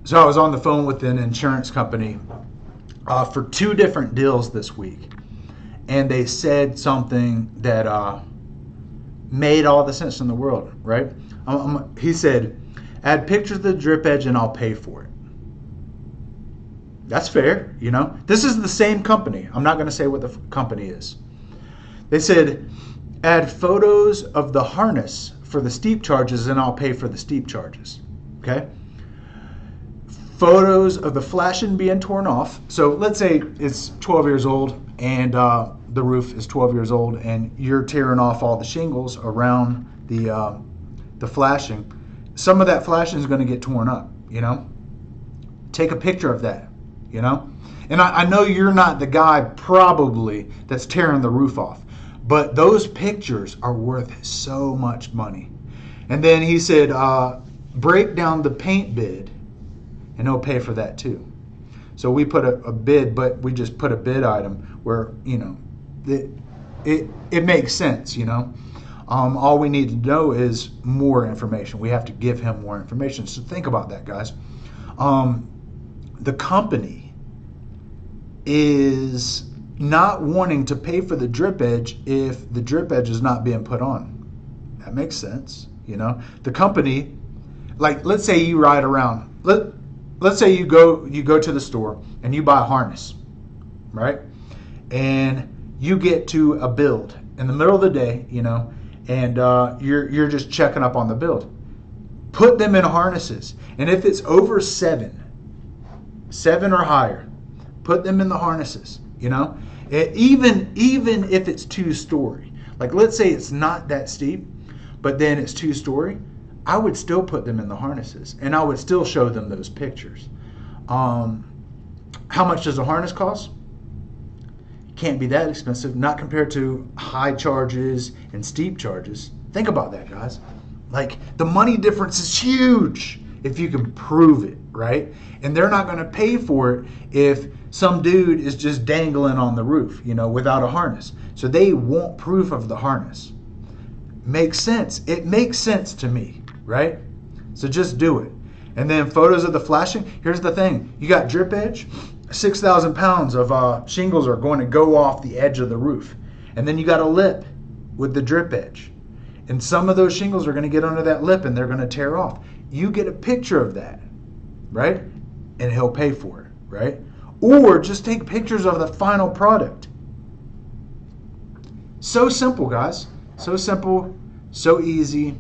So I was on the phone with an insurance company for two different deals this week, and they said something that made all the sense in the world, right? He said, add pictures of the drip edge and I'll pay for it. That's fair, you know. This is the same company. I'm not going to say what the company is. They said, add photos of the harness for the steep charges and I'll pay for the steep charges. Okay? Photos of the flashing being torn off. So let's say it's 12 years old and the roof is 12 years old and you're tearing off all the shingles around the flashing. Some of that flashing is going to get torn up, you know. Take a picture of that, you know. And I know you're not the guy probably that's tearing the roof off, but those pictures are worth so much money. And then he said, break down the paint bid and he'll pay for that too. So we put a bid, but we just put a bid item where, you know, it makes sense, you know. All we need to know is more information. We have to give him more information. So think about that, guys. The company is not wanting to pay for the drip edge if the drip edge is not being put on. That makes sense, you know. The company, like, let's say you ride around. Let's say you go to the store and you buy a harness, right? And you get to a build in the middle of the day, you know, and you're just checking up on the build. Put them in harnesses, and if it's over seven or higher, put them in the harnesses. You know, even if it's 2-story. Like, let's say it's not that steep, but then it's 2-story. I would still put them in the harnesses, and I would still show them those pictures. How much does a harness cost? Can't be that expensive, not compared to high charges and steep charges. Think about that, guys. Like, the money difference is huge if you can prove it, right? And they're not going to pay for it if some dude is just dangling on the roof, you know, without a harness. So they want proof of the harness. Makes sense. It makes sense to me, right? So just do it. And then photos of the flashing. Here's the thing. You got drip edge. 6,000 pounds of shingles are going to go off the edge of the roof. And then you got a lip with the drip edge. And some of those shingles are going to get under that lip and they're going to tear off. You get a picture of that, right? And he'll pay for it, right? Or just take pictures of the final product. So simple, guys. So simple, so easy.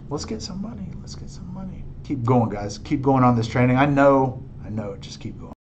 Let's get some money. Let's get some money. Keep going, guys. Keep going on this training. I know. Just keep going.